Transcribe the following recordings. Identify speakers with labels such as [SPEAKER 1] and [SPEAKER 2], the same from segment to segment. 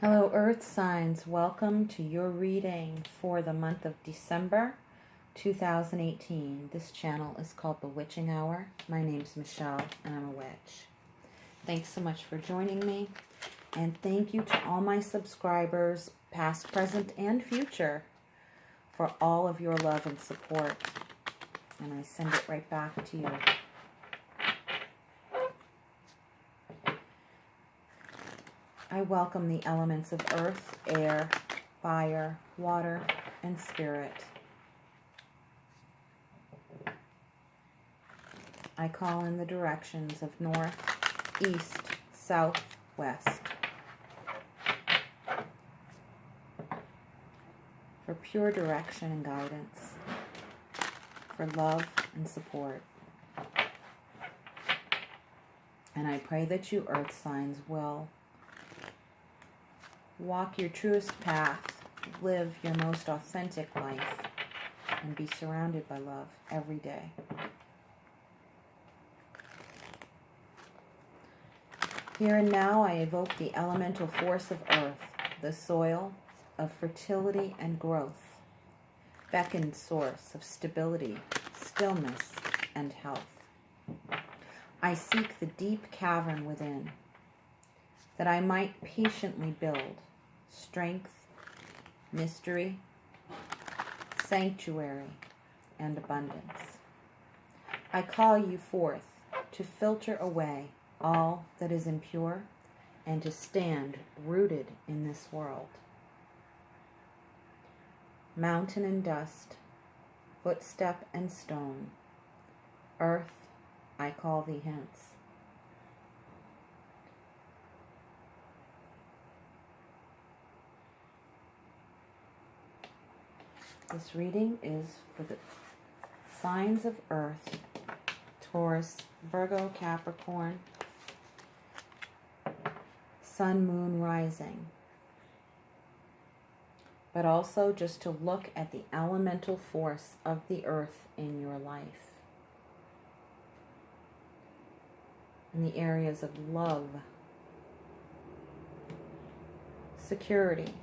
[SPEAKER 1] Hello, Earth signs. Welcome to your reading for the month of December 2018. This channel is called The Witching Hour. My name's Michelle, and I'm a witch. Thanks so much for joining me, and thank you to all my subscribers, past, present, and future, for all of your love and support. And I send it right back to you. I welcome the elements of earth, air, fire, water, and spirit. I call in the directions of north, east, south, west for pure direction and guidance, for love and support. And I pray that you earth signs will walk your truest path, live your most authentic life, and be surrounded by love every day. Here and now, I evoke the elemental force of earth, the soil of fertility and growth, beckoned source of stability, stillness, and health. I seek the deep cavern within, that I might patiently build strength, mystery, sanctuary, and abundance. I call you forth to filter away all that is impure and to stand rooted in this world. Mountain and dust, footstep and stone, earth, I call thee hence. This reading is for the signs of earth, Taurus, Virgo, Capricorn, Sun, Moon, Rising. But also just to look at the elemental force of the earth in your life. In the areas of love, security,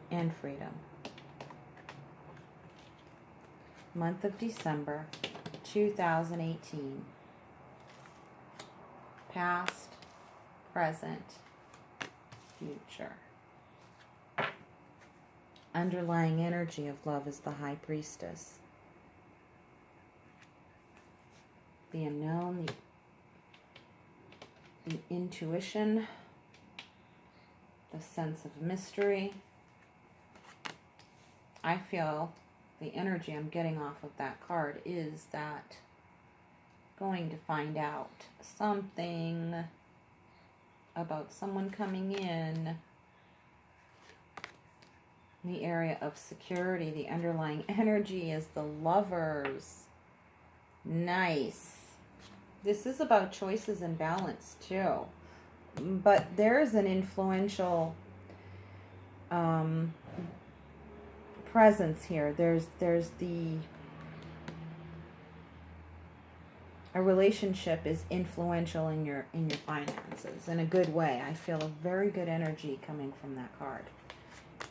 [SPEAKER 1] and freedom. Month of December 2018. Past, present, future. Underlying energy of love is the High Priestess. The unknown, the intuition, the sense of mystery. I feel the energy I'm getting off of that card is that going to find out something about someone coming in the area of security. The underlying energy is the Lovers. Nice. This is about choices and balance too. But there's an influential presence here. There's a relationship is influential in your finances in a good way. I feel a very good energy coming from that card,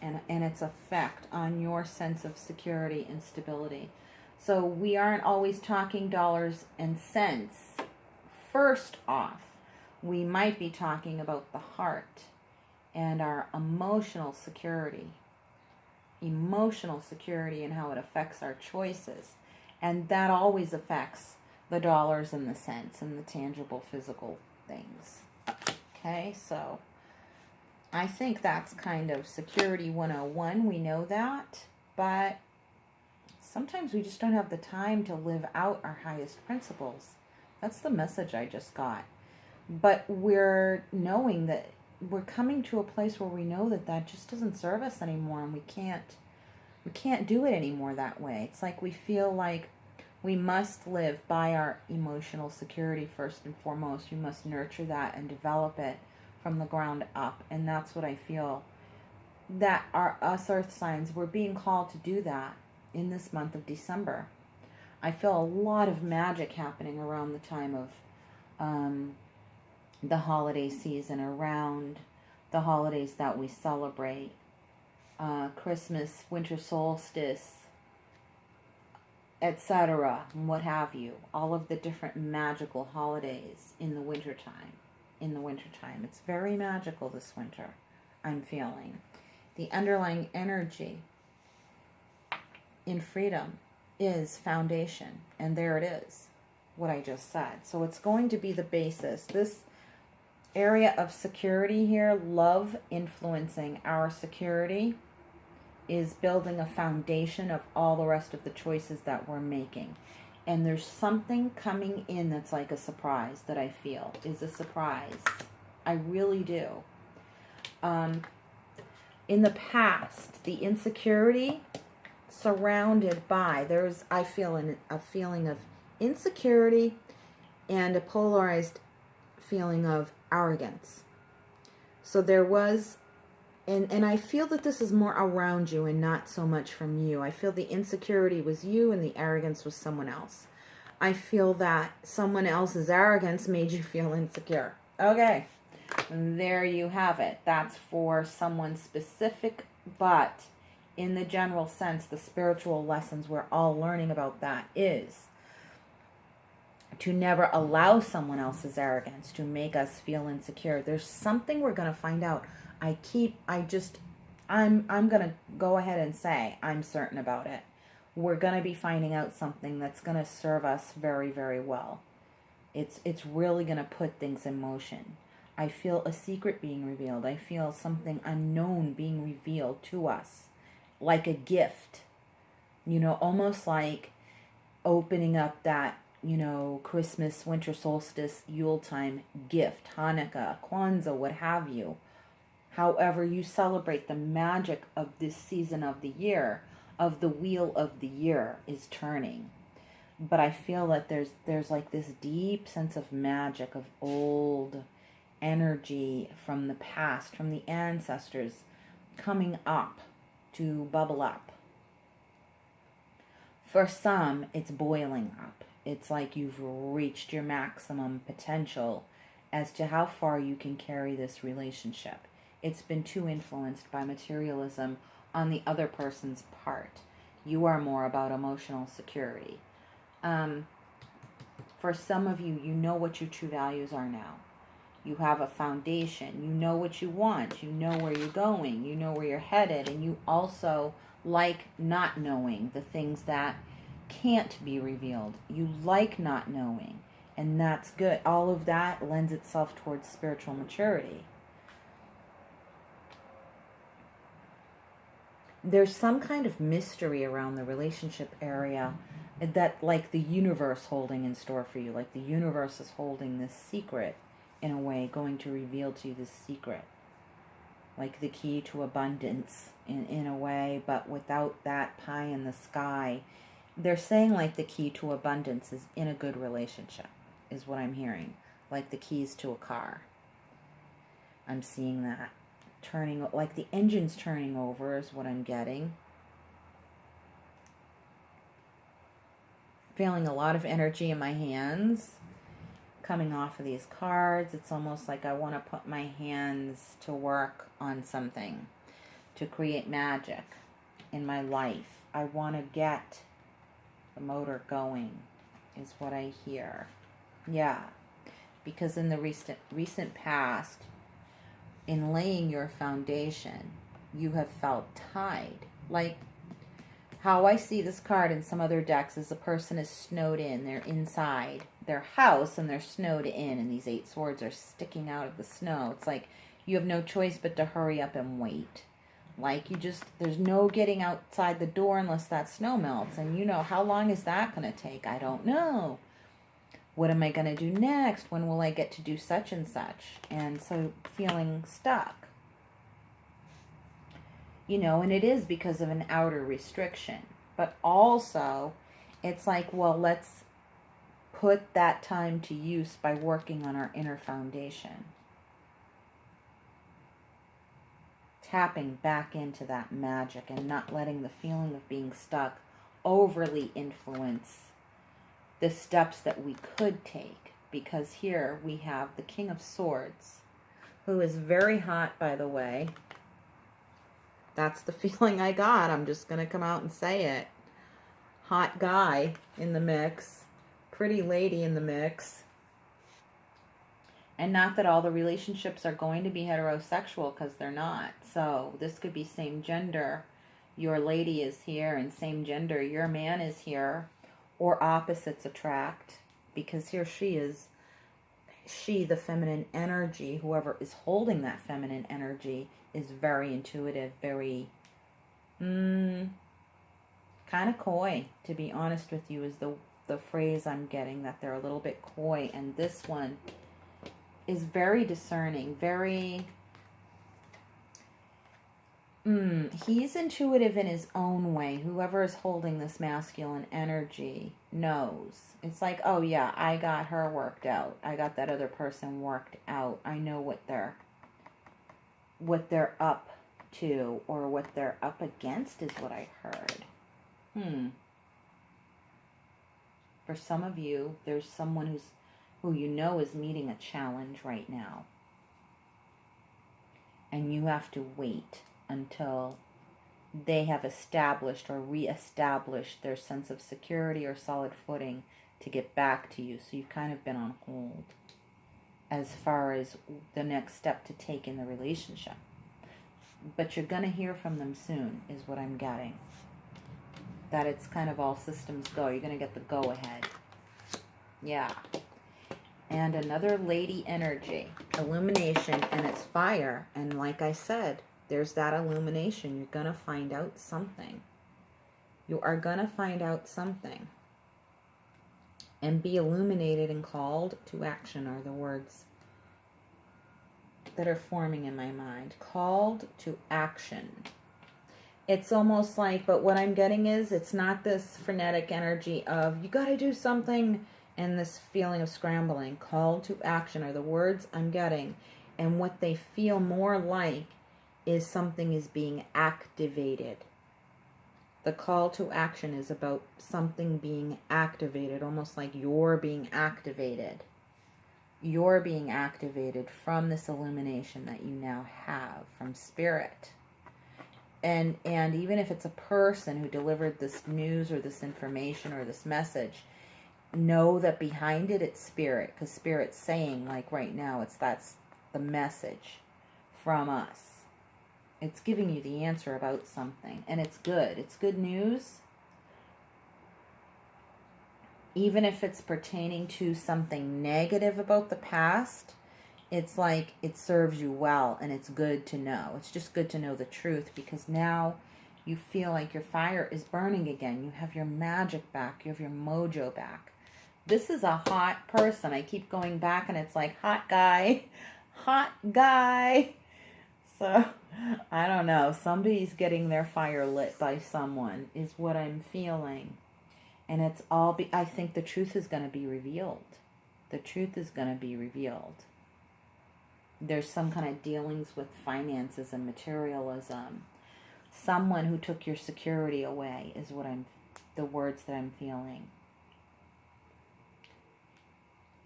[SPEAKER 1] and its effect on your sense of security and stability. So we aren't always talking dollars and cents. First off, we might be talking about the heart and our emotional security and how it affects our choices. And that always affects the dollars and the cents and the tangible physical things. Okay, so I think that's kind of security 101. We know that, but sometimes we just don't have the time to live out our highest principles. That's the message I just got. But we're knowing that we're coming to a place where we know that that just doesn't serve us anymore, and we can't do it anymore that way. It's like we feel like we must live by our emotional security first and foremost. We must nurture that and develop it from the ground up. And that's what I feel that us earth signs, we're being called to do that in this month of December. I feel a lot of magic happening around the time of the holiday season, around the holidays that we celebrate. Christmas, winter solstice, etc., what have you. All of the different magical holidays in the wintertime. It's very magical this winter, I'm feeling. The underlying energy in freedom is foundation. And there it is, what I just said. So it's going to be the basis. This area of security here, love influencing our security, is building a foundation of all the rest of the choices that we're making. And there's something coming in that's like a surprise that I feel is a surprise. I really do. In the past, the insecurity surrounded by, I feel a feeling of insecurity and a polarized feeling of arrogance. So there was, and I feel that this is more around you and not so much from you. I feel the insecurity was you and the arrogance was someone else. I feel that someone else's arrogance made you feel insecure. Okay, there you have it. That's for someone specific, but in the general sense, the spiritual lessons we're all learning about that is to never allow someone else's arrogance to make us feel insecure. There's something we're going to find out. I'm going to go ahead and say I'm certain about it. We're going to be finding out something that's going to serve us very, very well. It's really going to put things in motion. I feel a secret being revealed. I feel something unknown being revealed to us, like a gift. Almost like opening up that, Christmas, winter solstice, Yuletime gift, Hanukkah, Kwanzaa, what have you. However you celebrate the magic of this season of the year, of the wheel of the year is turning. But I feel that there's like this deep sense of magic, of old energy from the past, from the ancestors, coming up to bubble up. For some, it's boiling up. It's like you've reached your maximum potential as to how far you can carry this relationship. It's been too influenced by materialism on the other person's part. You are more about emotional security. For some of you, you know what your true values are now. You have a foundation. You know what you want. You know where you're going. You know where you're headed. And you also like not knowing the things that can't be revealed. You like not knowing. And that's good. All of that lends itself towards spiritual maturity. There's some kind of mystery around the relationship area that, like, the universe holding in store for you. Like the universe is holding this secret, in a way, going to reveal to you this secret. Like the key to abundance, in a way, but without that pie in the sky. They're saying like the key to abundance is in a good relationship, is what I'm hearing. Like the keys to a car. I'm seeing that. Turning, like the engine's turning over is what I'm getting. Feeling a lot of energy in my hands coming off of these cards. It's almost like I want to put my hands to work on something to create magic in my life. I want to get the motor going is what I hear. Yeah, because in the recent past, in laying your foundation, you have felt tied. Like how I see this card in some other decks is the person is snowed in. They're inside their house and they're snowed in, and these 8 swords are sticking out of the snow. It's like you have no choice but to hurry up and wait. Like there's no getting outside the door unless that snow melts. And how long is that going to take? I don't know. What am I going to do next? When will I get to do such and such? And so feeling stuck. And it is because of an outer restriction. But also, it's like, well, let's put that time to use by working on our inner foundation. Tapping back into that magic and not letting the feeling of being stuck overly influence the steps that we could take. Because here we have the King of Swords, who is very hot, by the way. That's the feeling I got. I'm just going to come out and say it. Hot guy in the mix. Pretty lady in the mix. And not that all the relationships are going to be heterosexual, because they're not. So this could be same gender. Your lady is here, and same gender, your man is here. Or opposites attract. Because here she is. She, the feminine energy, whoever is holding that feminine energy, is very intuitive, very, kind of coy, to be honest with you, is the phrase I'm getting, that they're a little bit coy. And this one is very discerning, very, he's intuitive in his own way. Whoever is holding this masculine energy knows. It's like, oh yeah, I got her worked out. I got that other person worked out. I know what they're up to, or what they're up against is what I heard. For some of you, there's someone who you know is meeting a challenge right now. And you have to wait until they have established or reestablished their sense of security or solid footing to get back to you. So you've kind of been on hold as far as the next step to take in the relationship. But you're going to hear from them soon, is what I'm getting. That it's kind of all systems go. You're going to get the go-ahead. Yeah. And another lady energy. Illumination, and it's fire. And like I said, there's that illumination. You're going to find out something. You are going to find out something. And be illuminated and called to action are the words that are forming in my mind. Called to action. It's almost like, but what I'm getting is, it's not this frenetic energy of, you got to do something, and this feeling of scrambling. Called to action are the words I'm getting. And what they feel more like is something is being activated. The call to action is about something being activated, almost like you're being activated. You're being activated from this illumination that you now have from spirit. And even if it's a person who delivered this news or this information or this message, know that behind it, it's spirit. Because spirit's saying, like right now, that's the message from us. It's giving you the answer about something. And it's good. It's good news. Even if it's pertaining to something negative about the past, it's like it serves you well, and it's good to know. It's just good to know the truth, because now you feel like your fire is burning again. You have your magic back. You have your mojo back. This is a hot person. I keep going back, and it's like, hot guy, hot guy. So, I don't know. Somebody's getting their fire lit by someone is what I'm feeling. And it's all, I think the truth is going to be revealed. The truth is going to be revealed. There's some kind of dealings with finances and materialism. Someone who took your security away is what the words that I'm feeling.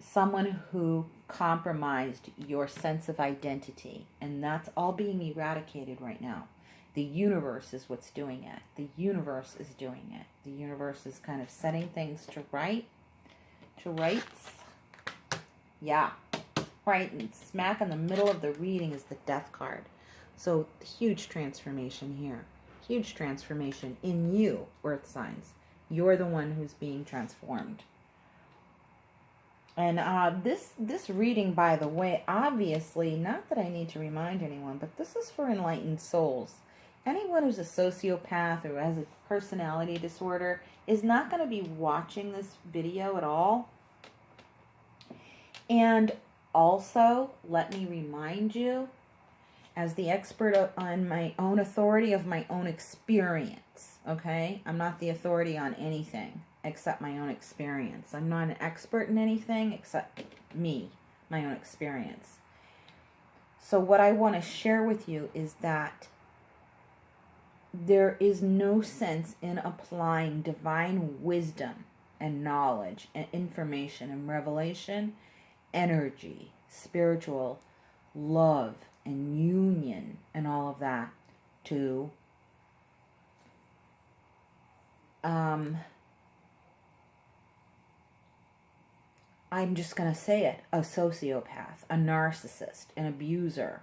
[SPEAKER 1] Someone who compromised your sense of identity. And that's all being eradicated right now. The universe is what's doing it. The universe is doing it. The universe is kind of setting things to rights. Yeah. Right, and smack in the middle of the reading is the Death card. So, huge transformation here. Huge transformation in you, Earth signs. You're the one who's being transformed. And this reading, by the way, obviously, not that I need to remind anyone, but this is for enlightened souls. Anyone who's a sociopath or has a personality disorder is not going to be watching this video at all. And also, let me remind you, as the expert on my own authority of my own experience, okay? I'm not the authority on anything except my own experience. I'm not an expert in anything except me, my own experience. So what I want to share with you is that there is no sense in applying divine wisdom and knowledge and information and revelation, energy, spiritual love and union and all of that to I'm just going to say it, a sociopath, a narcissist, an abuser.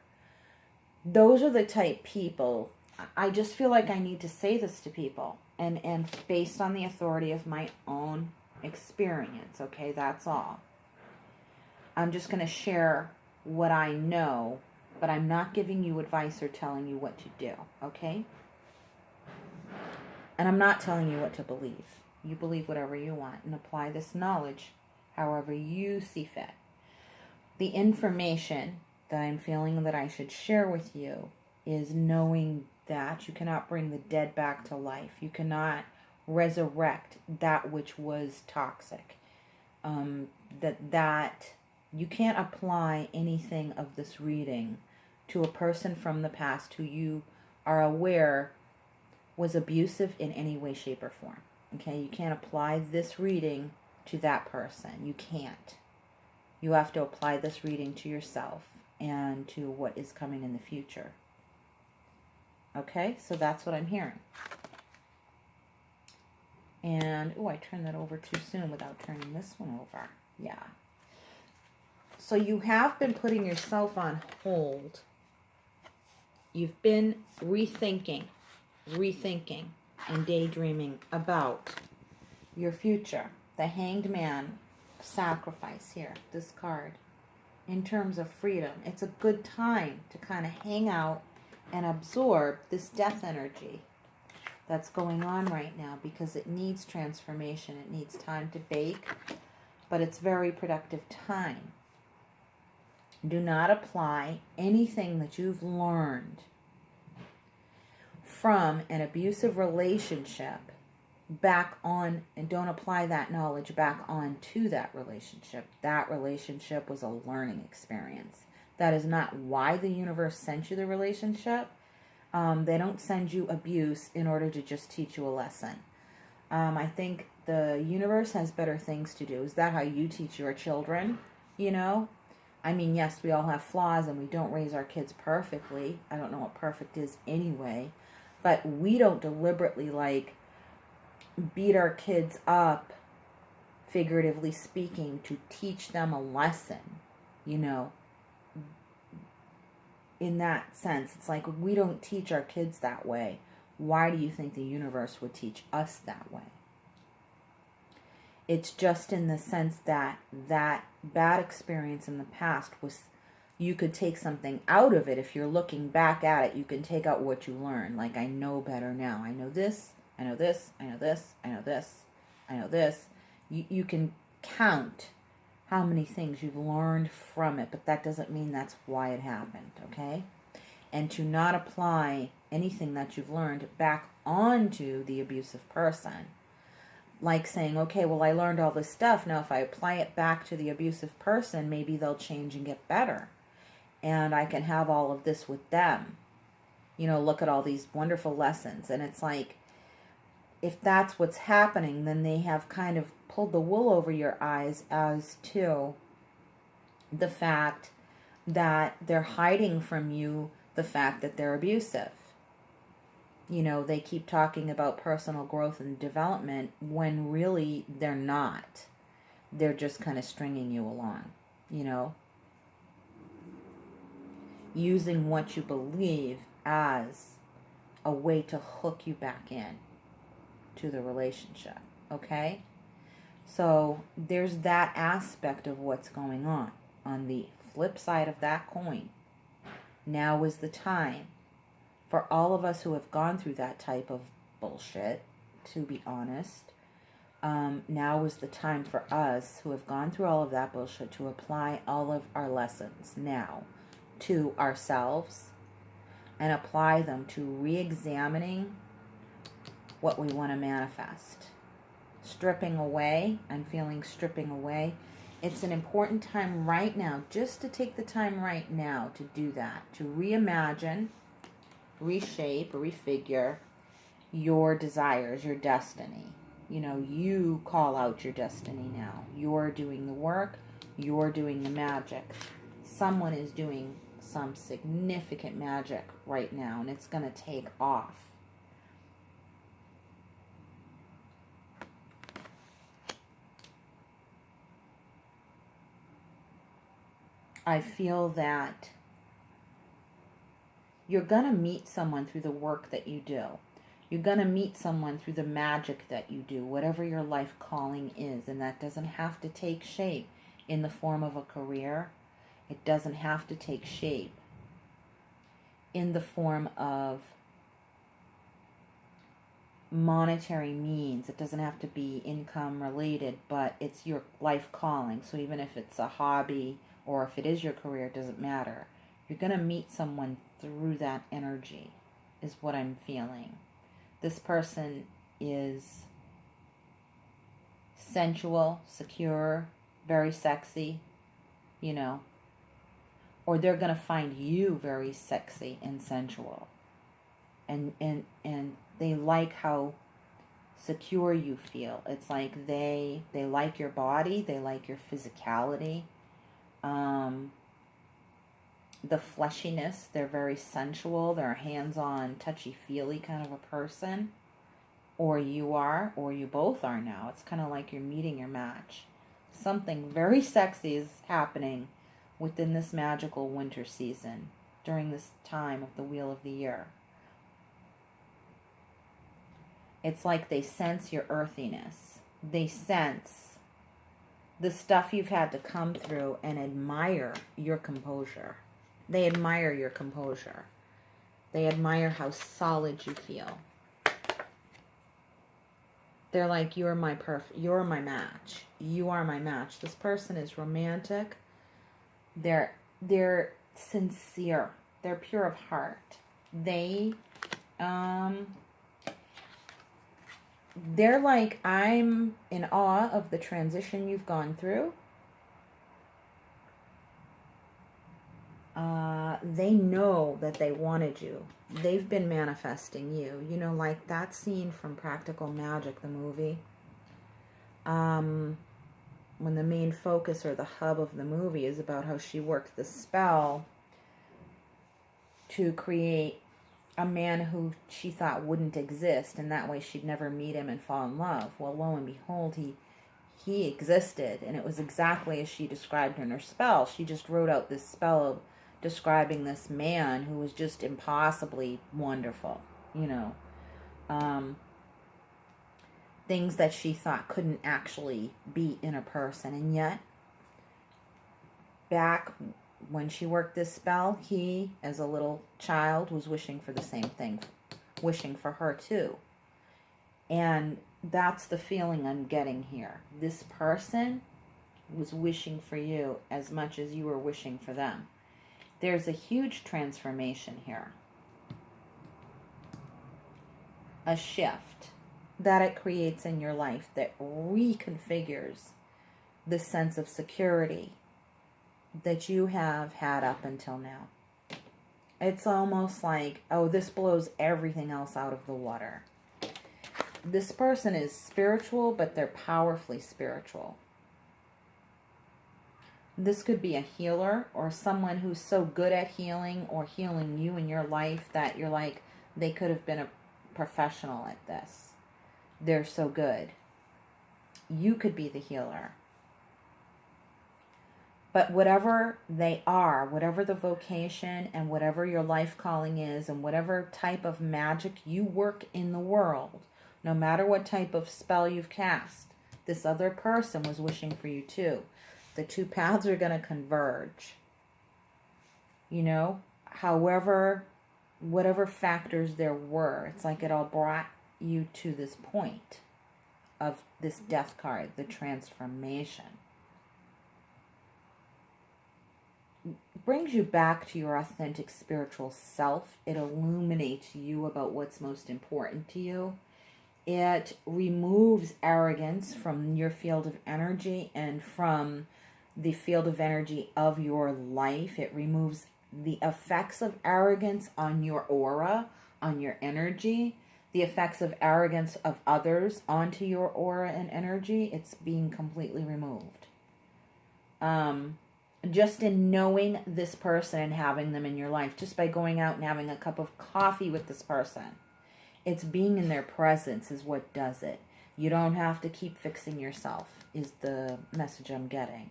[SPEAKER 1] Those are the type people. I just feel like I need to say this to people, and based on the authority of my own experience, okay, that's all. I'm just going to share what I know, but I'm not giving you advice or telling you what to do, okay? And I'm not telling you what to believe. You believe whatever you want and apply this knowledge however you see fit. The information that I'm feeling that I should share with you is knowing that you cannot bring the dead back to life. You cannot resurrect that which was toxic. That you can't apply anything of this reading to a person from the past who you are aware was abusive in any way, shape, or form. Okay, you can't apply this reading to that person. You can't. You have to apply this reading to yourself and to what is coming in the future. Okay, so that's what I'm hearing. And, oh, I turned that over too soon without turning this one over. Yeah. So you have been putting yourself on hold. You've been rethinking, and daydreaming about your future. The Hanged Man, sacrifice here, this card. In terms of freedom, it's a good time to kind of hang out and absorb this death energy that's going on right now, because it needs transformation. It needs time to bake, but it's very productive time. Do not apply anything that you've learned from an abusive relationship back on, and don't apply that knowledge back on to that relationship. That relationship was a learning experience. That is not why the universe sent you the relationship. They don't send you abuse in order to just teach you a lesson. I think the universe has better things to do. Is that how you teach your children? You know? I mean, yes, we all have flaws and we don't raise our kids perfectly. I don't know what perfect is anyway. But we don't deliberately, beat our kids up, figuratively speaking, to teach them a lesson, you know. In that sense, it's like we don't teach our kids that way. Why do you think the universe would teach us that way? It's just in the sense that that bad experience in the past was, you could take something out of it. If you're looking back at it, you can take out what you learned. Like, I know better now. I know this, I know this, I know this, I know this, I know this. You can count how many things you've learned from it, but that doesn't mean that's why it happened, okay? And to not apply anything that you've learned back onto the abusive person. Like saying, okay, well, I learned all this stuff. Now, if I apply it back to the abusive person, maybe they'll change and get better. And I can have all of this with them. You know, look at all these wonderful lessons. And it's like, if that's what's happening, then they have kind of pulled the wool over your eyes as to the fact that they're hiding from you the fact that they're abusive. You know, they keep talking about personal growth and development when really they're not. They're just kind of stringing you along, you know, using what you believe as a way to hook you back in to the relationship, okay? So there's that aspect of what's going on. On the flip side of that coin, now is the time for all of us who have gone through that type of bullshit, to be honest. Now is the time for us who have gone through all of that bullshit to apply all of our lessons now to ourselves and apply them to re-examining what we want to manifest. Stripping away, I'm feeling stripping away. It's an important time right now, just to take the time right now to do that, to reimagine, reshape, refigure your desires, your destiny. You know, you call out your destiny now. You're doing the work. You're doing the magic. Someone is doing some significant magic right now, and it's going to take off. I feel that you're going to meet someone through the work that you do. You're going to meet someone through the magic that you do, whatever your life calling is. And that doesn't have to take shape in the form of a career. It doesn't have to take shape in the form of monetary means. It doesn't have to be income related, but it's your life calling. So even if it's a hobby or if it is your career, it doesn't matter. You're going to meet someone through that energy, is what I'm feeling. This person is sensual, secure, very sexy, you know. Or they're going to find you very sexy and sensual. And they like how secure you feel. It's like they like your body, they like your physicality. The fleshiness, they're very sensual, they're a hands-on, touchy-feely kind of a person. Or you are, or you both are now. It's kind of like you're meeting your match. Something very sexy is happening within this magical winter season, during this time of the Wheel of the Year. It's like they sense your earthiness. They sense the stuff you've had to come through and admire your composure. They admire your composure. They admire how solid you feel. They're like, you're my match. You are my match. This person is romantic. They're sincere. They're pure of heart. They're like, I'm in awe of the transition you've gone through. They know that they wanted you. They've been manifesting you. You know, like that scene from Practical Magic, the movie. When the main focus or the hub of the movie is about how she worked the spell to create a man who she thought wouldn't exist, and that way she'd never meet him and fall in love. Well, lo and behold, he existed, and it was exactly as she described in her spell. She just wrote out this spell of describing this man who was just impossibly wonderful, you know. Things that she thought couldn't actually be in a person. And yet, back when she worked this spell, he, as a little child, was wishing for the same thing, wishing for her too. And that's the feeling I'm getting here. This person was wishing for you as much as you were wishing for them. There's a huge transformation here. A shift that it creates in your life that reconfigures the sense of security that you have had up until now. It's almost like, oh, this blows everything else out of the water. This person is spiritual, but they're powerfully spiritual. This could be a healer or someone who's so good at healing or healing you in your life that you're like, they could have been a professional at this. They're so good. You could be the healer. But whatever they are, whatever the vocation and whatever your life calling is and whatever type of magic you work in the world, no matter what type of spell you've cast, this other person was wishing for you too. The two paths are going to converge. You know, however, whatever factors there were, it's like it all brought you to this point of this death card, the transformation. Brings you back to your authentic spiritual self. It illuminates you about what's most important to you. It removes arrogance from your field of energy and from the field of energy of your life. It removes the effects of arrogance on your aura, on your energy, the effects of arrogance of others onto your aura and energy. It's being completely removed. just in knowing this person and having them in your life, just by going out and having a cup of coffee with this person. It's being in their presence is what does it. You don't have to keep fixing yourself, is the message I'm getting.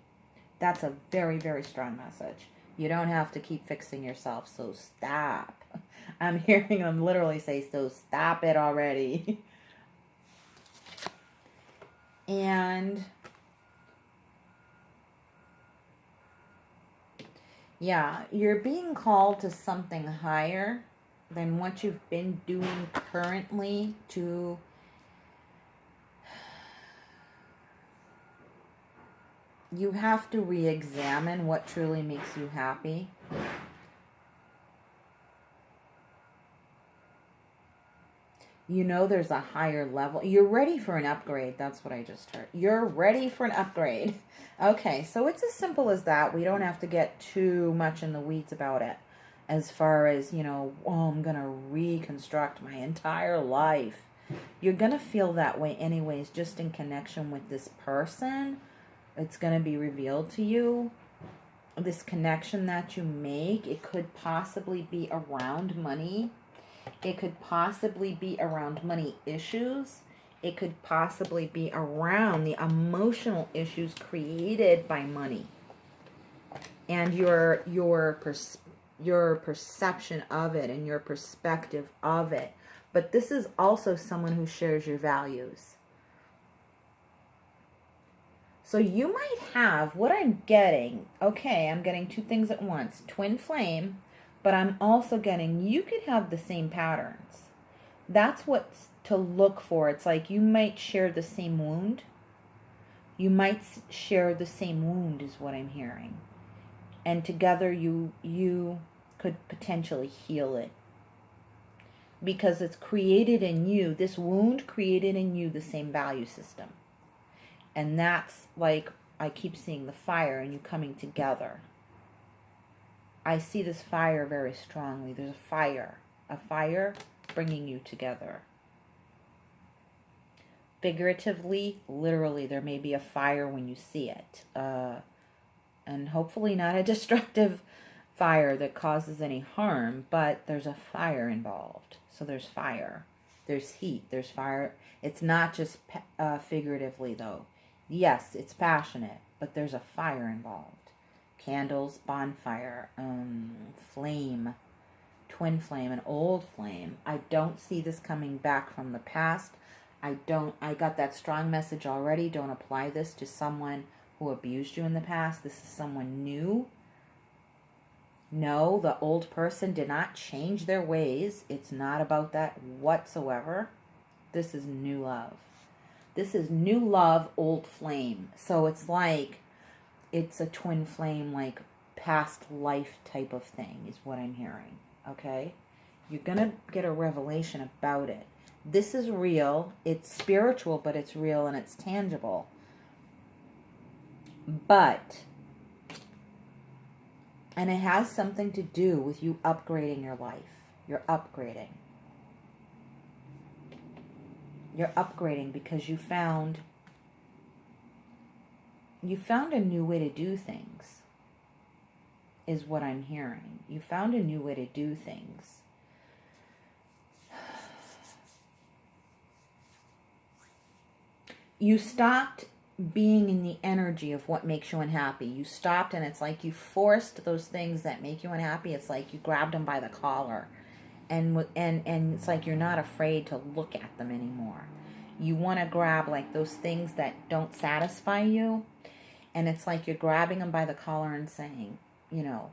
[SPEAKER 1] That's a very, very strong message. You don't have to keep fixing yourself, so stop. I'm hearing them literally say, so stop it already. And yeah, you're being called to something higher than what you've been doing currently to you have to re-examine what truly makes you happy. You know there's a higher level. You're ready for an upgrade. That's what I just heard. You're ready for an upgrade. Okay, so it's as simple as that. We don't have to get too much in the weeds about it. As far as, you know, oh, I'm going to reconstruct my entire life. You're going to feel that way anyways, just in connection with this person. It's going to be revealed to you. This connection that you make, it could possibly be around money. It could possibly be around money issues. It could possibly be around the emotional issues created by money. And your perception of it and your perspective of it. But this is also someone who shares your values. So you might have, what I'm getting, okay, I'm getting two things at once. Twin flame, but I'm also getting, you could have the same patterns. That's what's to look for. It's like you might share the same wound. You might share the same wound is what I'm hearing. And together you could potentially heal it. Because it's created in you, this wound created in you the same value system. And that's like, I keep seeing the fire and you coming together. I see this fire very strongly. There's a fire bringing you together. Figuratively, literally, there may be a fire when you see it. And hopefully not a destructive fire that causes any harm, but there's a fire involved. So there's fire. There's heat. There's fire. It's not just figuratively, though. Yes, it's passionate, but there's a fire involved. Candles, bonfire, flame, twin flame, an old flame. I don't see this coming back from the past. I got that strong message already. Don't apply this to someone who abused you in the past. This is someone new. No, the old person did not change their ways. It's not about that whatsoever. This is new love. This is new love, old flame. So it's like, it's a twin flame, like past life type of thing is what I'm hearing. Okay? You're going to get a revelation about it. This is real. It's spiritual, but it's real and it's tangible. But, and it has something to do with you upgrading your life. You're upgrading. You're upgrading because you found a new way to do things, is what I'm hearing. You found a new way to do things. You stopped being in the energy of what makes you unhappy. You stopped, and it's like you forced those things that make you unhappy. It's like you grabbed them by the collar. And it's like you're not afraid to look at them anymore. You want to grab like those things that don't satisfy you. And it's like you're grabbing them by the collar and saying, you know,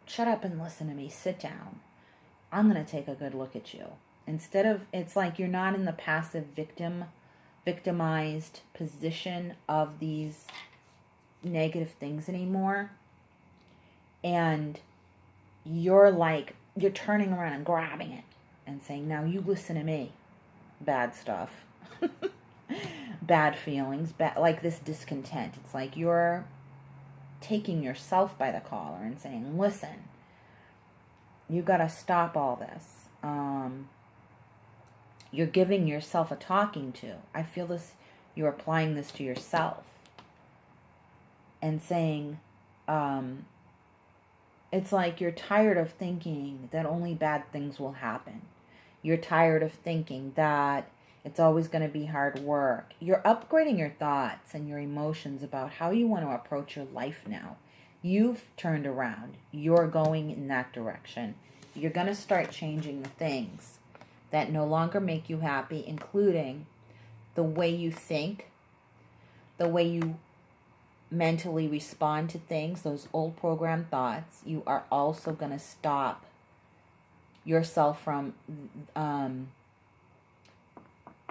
[SPEAKER 1] shut up and listen to me. Sit down. I'm going to take a good look at you. Instead of, it's like you're not in the passive victimized position of these negative things anymore. And you're like, you're turning around and grabbing it and saying, now you listen to me. Bad stuff. Bad feelings, like this discontent. It's like you're taking yourself by the collar and saying, listen, you got to stop all this. You're giving yourself a talking to. I feel this, you're applying this to yourself and saying, it's like you're tired of thinking that only bad things will happen. You're tired of thinking that it's always going to be hard work. You're upgrading your thoughts and your emotions about how you want to approach your life now. You've turned around. You're going in that direction. You're going to start changing the things that no longer make you happy, including the way you think, the way you mentally respond to things, those old program thoughts. You are also going to stop yourself from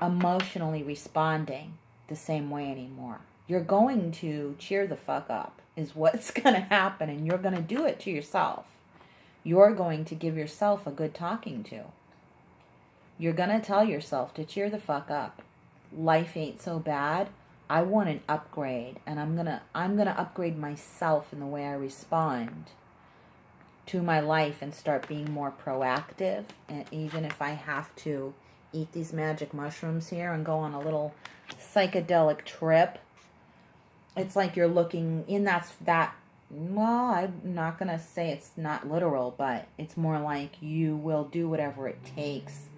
[SPEAKER 1] emotionally responding the same way anymore. You're going to cheer the fuck up is what's going to happen, and you're going to do it to yourself. You're going to give yourself a good talking to. You're going to tell yourself to cheer the fuck up. Life ain't so bad. I want an upgrade, and I'm going to upgrade myself in the way I respond to my life and start being more proactive. And even if I have to eat these magic mushrooms here and go on a little psychedelic trip, it's like you're looking in well, I'm not going to say it's not literal, but it's more like you will do whatever it takes.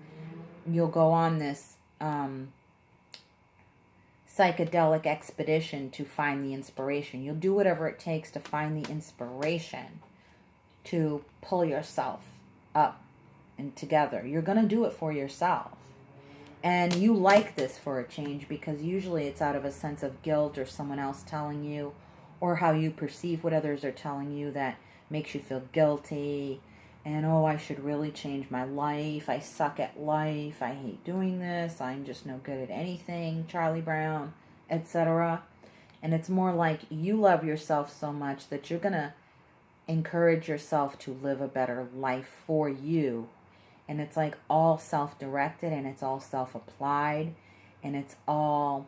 [SPEAKER 1] You'll go on this psychedelic expedition to find the inspiration. You'll do whatever it takes to find the inspiration to pull yourself up and together. You're going to do it for yourself. And you like this for a change because usually it's out of a sense of guilt or someone else telling you, or how you perceive what others are telling you that makes you feel guilty. And, oh, I should really change my life. I suck at life. I hate doing this. I'm just no good at anything. Charlie Brown, etc. And it's more like you love yourself so much that you're going to encourage yourself to live a better life for you. And it's like all self-directed, and it's all self-applied, and it's all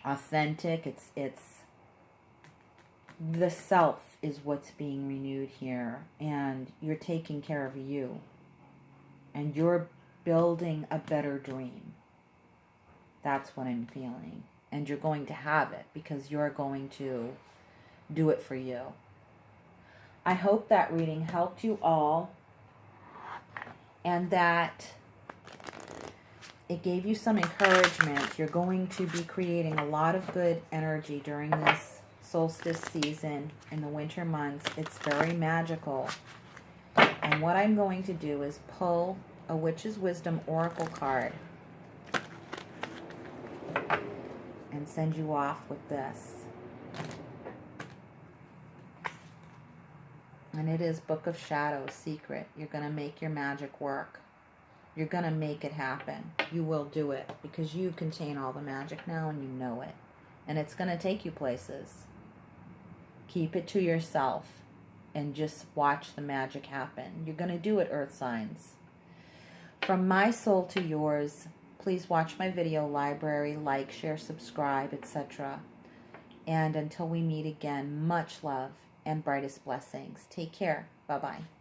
[SPEAKER 1] authentic. It's the self is what's being renewed here, and you're taking care of you, and you're building a better dream. That's what I'm feeling. And you're going to have it because you're going to do it for you. I hope that reading helped you all, and that it gave you some encouragement. You're going to be creating a lot of good energy during this solstice season in the winter months. It's very magical. And what I'm going to do is pull a Witch's Wisdom Oracle card and send you off with this. And it is Book of Shadows, Secret. You're going to make your magic work. You're going to make it happen. You will do it because you contain all the magic now and you know it. And it's going to take you places. Keep it to yourself and just watch the magic happen. You're going to do it, Earth signs. From my soul to yours, please watch my video library, like, share, subscribe, etc. And until we meet again, much love and brightest blessings. Take care. Bye-bye.